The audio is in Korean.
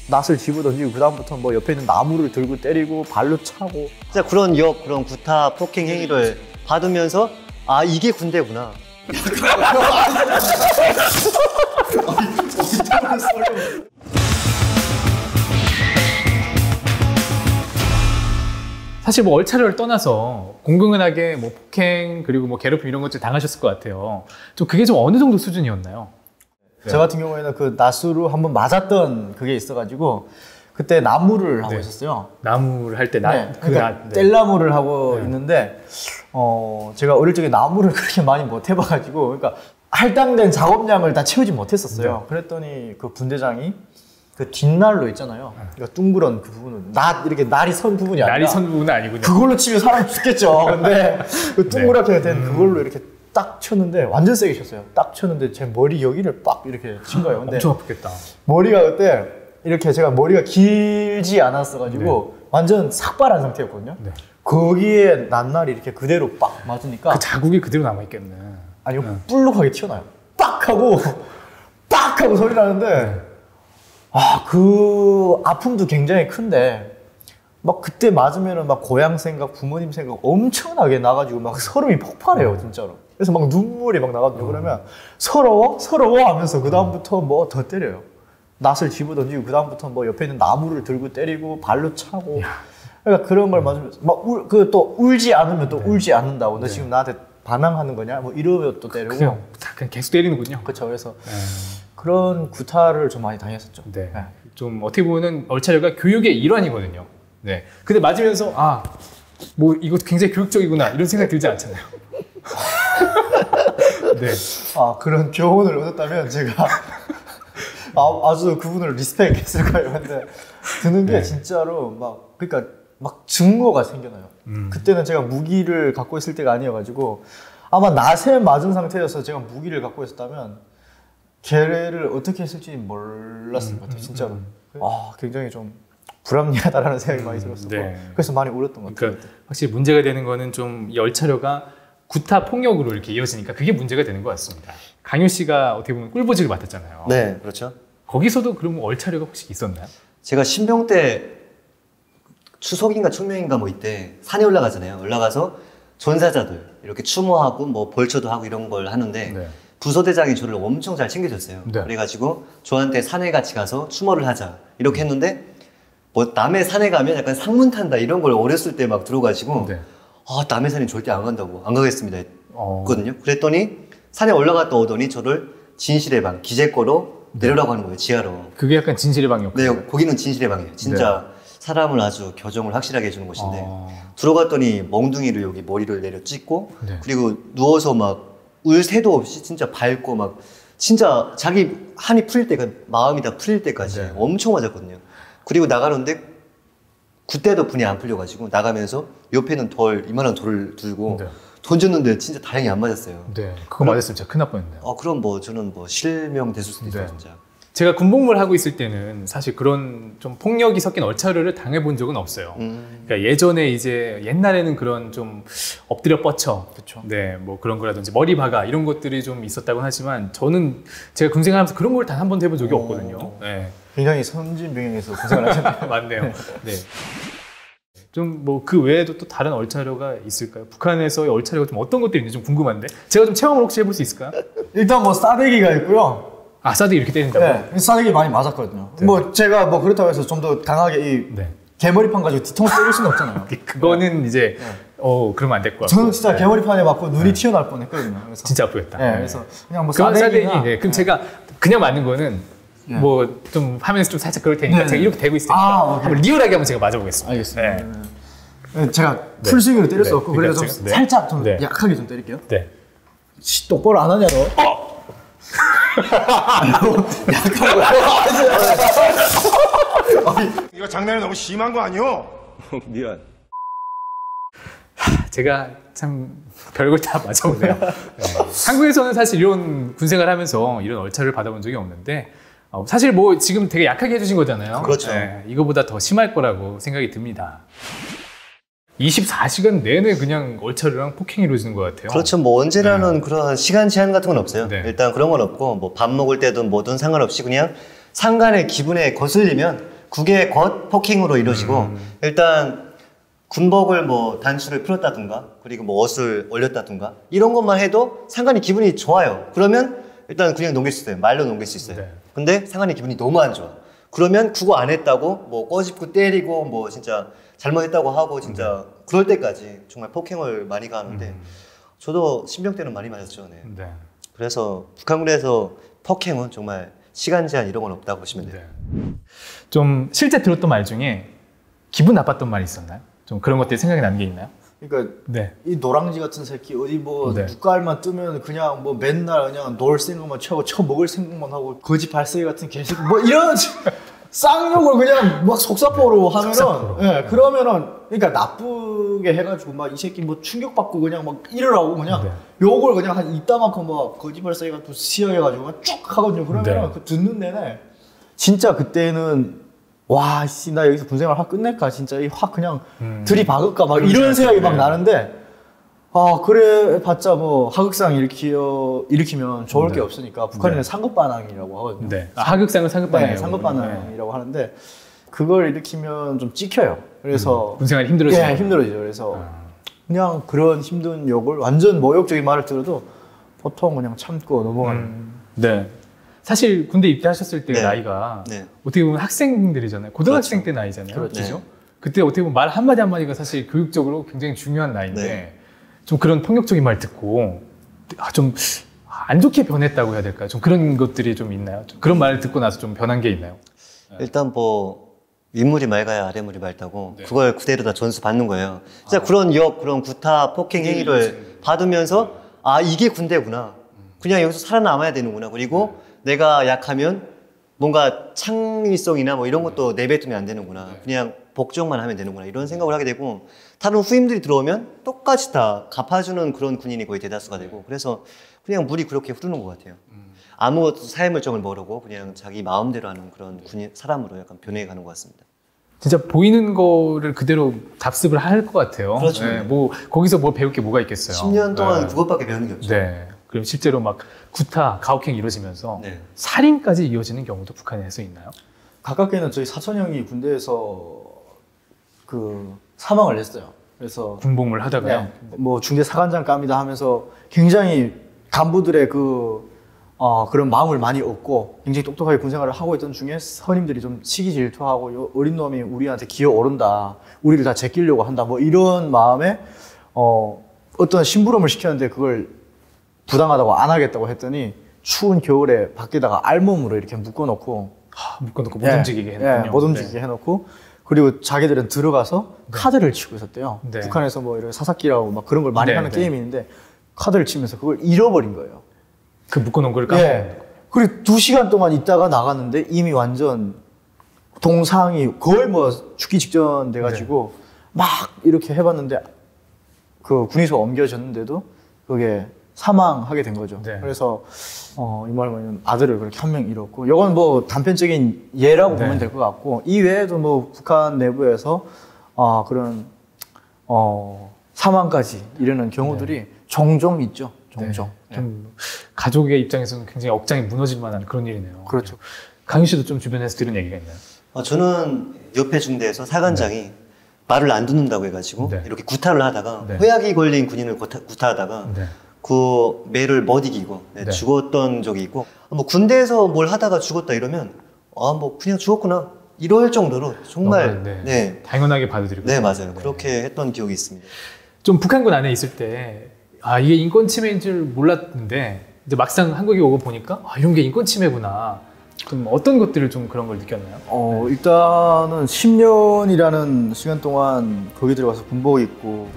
낫을 집어던지고 그다음부터 뭐 옆에 있는 나무를 들고 때리고 발로 차고. 진짜 그런 그런 구타 폭행 행위를 받으면서 아 이게 군대구나. 사실 뭐 얼차려를 떠나서 공공연하게 뭐 폭행 그리고 뭐 괴롭힘 이런 것들 당하셨을 것 같아요. 좀 그게 좀 어느 정도 수준이었나요? 저 같은 경우에는 그 낫으로 한번 맞았던 그게 있어가지고 그때 나무를 하고 있었어요. 나무를 할 때 그러니까 뗄나무를 하고 있는데 제가 어릴 적에 나무를 그렇게 많이 못 해봐가지고 그러니까 할당된 작업량을 다 채우지 못했었어요. 그랬더니 그 분대장이 그 뒷날로 있잖아요. 그러니까 둥그런 그 부분은 이렇게 날이 선 부분이 아니라 날이 선 부분은 아니군요. 그걸로 치면 사람 죽겠죠. 근데 그 둥그랗게 된 그걸로 이렇게 딱 쳤는데 완전 세게 쳤어요. 딱 쳤는데 제 머리 여기를 빡 이렇게 친 거예요. 근데 엄청 아프겠다. 머리가 그때 이렇게 제가 머리가 길지 않았어가지고 완전 삭발한 상태였거든요. 거기에 낱날이 이렇게 그대로 빡 맞으니까 그 자국이 그대로 남아있겠네. 아니요, 뿔룩하게 튀어나와요. 빡 하고 소리 나는데 그 아픔도 굉장히 큰데 막 그때 맞으면은 막 고향 생각, 부모님 생각 엄청나게 나가지고 막 서름이 폭발해요, 진짜로. 그래서 막 눈물이 막 나거든요. 그러면 서러워 하면서 그 다음부터 뭐 더 때려요. 낫을 집어던지고 그 다음부터 뭐 옆에 있는 나무를 들고 때리고 발로 차고. 그러니까 그런 걸 맞으면서 막 또 울지 않으면 또 울지 않는다고. 너 지금 나한테 반항하는 거냐? 뭐 이러면 또 때리고. 그냥 계속 때리는군요. 그렇죠. 그래서 그런 구타를 좀 많이 당했었죠. 좀 어떻게 보면 얼차려가 교육의 일환이거든요. 네. 근데 맞으면서 뭐 이거 굉장히 교육적이구나 이런 생각이 들지 않잖아요. 네. 그런 교훈을 얻었다면 제가 아주 그분을 리스펙했을 거예요. 근데 드는 게 진짜로 그러니까 막 증오가 생겨나요. 그때는 제가 무기를 갖고 있을 때가 아니어가지고 아마 낫에 맞은 상태여서 제가 무기를 갖고 있었다면 걔를 어떻게 했을지 몰랐을 것 같아요. 진짜로. 굉장히 좀 불합리하다라는 생각이 많이 들었었고 그래서 많이 울었던 것 같아요. 그러니까 확실히 문제가 되는 거는 좀 이 얼차려가 구타 폭력으로 이렇게 이어지니까 그게 문제가 되는 것 같습니다. 강효 씨가 어떻게 보면 꿀보직을 맡았잖아요. 네, 그렇죠. 거기서도 그럼 얼차려가 혹시 있었나요? 제가 신병 때 추석인가 청명인가 뭐 이때 산에 올라가잖아요. 올라가서 전사자들 이렇게 추모하고 뭐 벌초도 하고 이런 걸 하는데 부서대장이 저를 엄청 잘 챙겨줬어요. 그래가지고 저한테 산에 같이 가서 추모를 하자 이렇게 했는데 뭐 남의 산에 가면 약간 상문 탄다 이런 걸 어렸을 때 막 들어가지고 남의 산에 절대 안 간다고 안 가겠습니다 했거든요. 그랬더니 산에 올라갔다 오더니 저를 진실의 방 기재거로 내려라고 하는 거예요. 지하로. 그게 약간 진실의 방이었군요. 네, 거기는 진실의 방이에요. 진짜 사람을 아주 교정을 확실하게 해주는 곳인데 들어갔더니 멍둥이를 여기 머리를 내려 찍고 그리고 누워서 막 울 새도 없이 진짜 밟고 막 진짜 자기 한이 풀릴 때가 마음이 다 풀릴 때까지 엄청 맞았거든요. 그리고 나가는데 그때도 분이 안 풀려가지고 나가면서 옆에는 이만한 돌을 들고 던졌는데 진짜 다행히 안 맞았어요. 그거 맞았으면 진짜 큰일 날 뻔했네요. 그럼 뭐 저는 뭐 실명됐을 수도 있어요, 진짜. 제가 군복무를 하고 있을 때는 사실 그런 좀 폭력이 섞인 얼차려를 당해본 적은 없어요. 그러니까 예전에 이제 옛날에는 그런 좀 엎드려 뻗쳐, 뭐 그런 거라든지 머리 박아 이런 것들이 좀 있었다고는 하지만 저는 제가 군생활하면서 그런 걸 단 한 번도 해본 적이 없거든요. 굉장히 선진병영에서 군생활 하셨네요. 맞네요. 좀 뭐 그 외에도 또 다른 얼차려가 있을까요? 북한에서의 얼차려가 좀 어떤 것들이 있는지 좀 궁금한데 제가 좀 체험을 혹시 해볼 수 있을까요? 일단 뭐 싸대기가 있고요. 싸대기 이렇게 때린다고? 싸대기 많이 맞았거든요. 뭐 제가 뭐 그렇다고 해서 좀 더 강하게 개머리판 가지고 뒤통수 때릴 수는 없잖아요. 그거는 이제 그러면 안 될 것 같고. 저는 진짜 개머리판에 맞고 눈이 튀어나올 뻔했거든요. 그래서 진짜 아프겠다. 그래서 그냥 뭐 싸대기나 그럼 제가 그냥 맞는 거는 뭐 좀 하면서 좀 살짝 그럴 테니까 제가 이렇게 대고 있으니까 한번 리얼하게 한번 제가 맞아보겠습니다. 알겠습니다. 제가 풀스윙으로 때릴 수 없고 그래서 좀 살짝 좀 약하게 좀 때릴게요. 똑바로 안 하냐 너? 약한 거야. 이거 장난이 너무 심한 거 아니오? 미안. 제가 참 별걸 다 맞아보네요. 한국에서는 사실 이런 군생활 하면서 이런 얼차를 받아본 적이 없는데 사실 뭐 지금 되게 약하게 해주신 거잖아요. 그렇죠. 이거보다 더 심할 거라고 생각이 듭니다. 24시간 내내 그냥 얼차려랑 폭행이 이루어지는 것 같아요. 그렇죠. 뭐 언제라는 그런 시간 제한 같은 건 없어요. 일단 그런 건 없고 뭐 밥 먹을 때든 뭐든 상관없이 그냥 상간의 기분에 거슬리면 국외 겉 포킹으로 이루어지고 일단 군복을 뭐 단추를 풀었다든가 그리고 뭐 옷을 올렸다든가 이런 것만 해도 상관이 기분이 좋아요. 그러면 일단 그냥 넘길 수 있어요. 말로 넘길 수 있어요. 네. 근데 상관이 기분이 너무 안 좋아. 그러면 국어 안 했다고 뭐 꼬집고 때리고 뭐 진짜 잘못했다고 하고 진짜 그럴 때까지 정말 폭행을 많이 가는데 저도 신병 때는 많이 맞았죠. 네. 네. 그래서 북한군에서 폭행은 정말 시간 제한 이런 건 없다고 보시면 돼요. 네. 좀 실제 들었던 말 중에 기분 나빴던 말이 있었나요? 좀 그런 것들이 생각이 나는 게 있나요? 그러니까 네. 이 노랑지 같은 새끼 어디 뭐 네. 눈깔만 뜨면 그냥 뭐 맨날 그냥 놀 생각만 쳐고 쳐먹을 생각만 하고 거지 발세기 같은 개새끼 뭐 이런 쌍욕을 그냥 막 속사포로 하면은 속사포로. 예, 그러면은 그러니까 나쁘게 해가지고 막 이 새끼 뭐 충격받고 그냥 막 이러라고 그냥 네. 욕을 그냥 한 이따만큼 막 거지 발세기 같은 시어해가지고 쭉 하거든요. 그러면은 네. 그 듣는 내내 진짜 그때는 와, 씨, 나 여기서 군생활 확 끝낼까? 진짜 이 확 그냥 들이박을까? 막 이런 생각이 막 나는데, 아, 그래 봤자 뭐 하극상 일으키면 좋을 게 없으니까 북한에는 상급반항이라고 하거든요. 네. 하극상은 상급반항이에요. 네, 상급반항이라고 하는데, 그걸 일으키면 좀 찍혀요. 그래서. 군생활이 힘들어지죠. 네, 힘들어지죠. 그래서 그냥 그런 힘든 욕을 완전 모욕적인 말을 들어도 보통 그냥 참고 넘어가는. 네. 사실 군대 입대하셨을 때 네. 나이가 네. 어떻게 보면 학생들이잖아요. 고등학생 그렇죠. 때 나이잖아요. 그렇죠. 그죠? 그때 어떻게 보면 말 한마디 한마디가 사실 교육적으로 굉장히 중요한 나이인데 네. 좀 그런 폭력적인 말 듣고 좀 안 좋게 변했다고 해야 될까요? 좀 그런 것들이 좀 있나요? 좀 그런 말을 듣고 나서 좀 변한 게 있나요? 일단 뭐 윗물이 맑아야 아랫물이 맑다고 그걸 그대로 다 전수 받는 거예요. 진짜 그런 그런 구타 폭행 행위를 받으면서 아 이게 군대구나. 그냥 여기서 살아남아야 되는구나. 그리고 내가 약하면 뭔가 창의성이나 뭐 이런 것도 내뱉으면 안 되는구나. 그냥 복종만 하면 되는구나. 이런 생각을 하게 되고 다른 후임들이 들어오면 똑같이 다 갚아주는 그런 군인이 거의 대다수가 되고 그래서 그냥 물이 그렇게 흐르는 것 같아요. 아무것도 사회물정을 모르고 그냥 자기 마음대로 하는 그런 군인, 사람으로 약간 변해가는 것 같습니다. 진짜 보이는 거를 그대로 답습을 할 것 같아요. 그렇죠. 네, 뭐 거기서 뭐 배울 게 뭐가 있겠어요. 10년 동안 네. 그것밖에 배우는 게 없죠. 네. 그럼 실제로 막 구타, 가혹행위 이루어지면서 네. 살인까지 이어지는 경우도 북한에서 있나요? 가깝게는 저희 사촌 형이 군대에서 그 사망을 했어요. 그래서 군복무를 하다가요. 네, 뭐 중대 사관장 깝니다 하면서 굉장히 간부들의 그런 마음을 많이 얻고 굉장히 똑똑하게 군생활을 하고 있던 중에 선임들이 좀 시기 질투하고 어린 놈이 우리한테 기어오른다, 우리를 다 제끼려고 한다, 뭐 이런 마음에 어떤 심부름을 시켰는데 그걸 부당하다고 안 하겠다고 했더니 추운 겨울에 밖에다가 알몸으로 이렇게 묶어놓고 묶어놓고 못 움직이게 했군요. 못 움직이게 해놓고 그리고 자기들은 들어가서 카드를 치고 있었대요. 네. 북한에서 뭐 이런 사사키라고 막 그런 걸 많이 네, 하는 네. 게임이 있는데 카드를 치면서 그걸 잃어버린 거예요. 그 묶어놓은 걸 까먹은 예. 그리고 2시간 동안 있다가 나갔는데 이미 완전 동상이 거의 뭐 죽기 직전 돼가지고 막 이렇게 해봤는데 그 군의소 옮겨졌는데도 그게 사망하게 된 거죠. 네. 그래서 이 말은 아들을 그렇게 한 명 잃었고, 이건 뭐 단편적인 예라고 네. 보면 될 것 같고, 이 외에도 뭐 북한 내부에서 그런 사망까지 이르는 경우들이 종종 있죠. 종종. 네. 좀 가족의 입장에서는 굉장히 억장이 무너질 만한 그런 일이네요. 그렇죠. 강유 씨도 좀 주변에서 들은 얘기가 있나요? 저는 옆에 중대에서 사관장이 말을 안 듣는다고 해가지고 네. 이렇게 구타를 하다가 네. 호약이 걸린 군인을 구타하다가 네. 그 매를 못 이기고 네. 죽었던 적이 있고 뭐 군대에서 뭘 하다가 죽었다 이러면 뭐 그냥 죽었구나 이럴 정도로 정말 네. 당연하게 받아들이고 네 맞아요. 그렇게 했던 기억이 있습니다. 좀 북한군 안에 있을 때 이게 인권 침해인 줄 몰랐는데 이제 막상 한국에 오고 보니까 이런 게 인권 침해구나. 좀 어떤 것들을 좀 그런 걸 느꼈나요? 일단은 10년이라는 시간 동안 거기 들어가서 군복 입고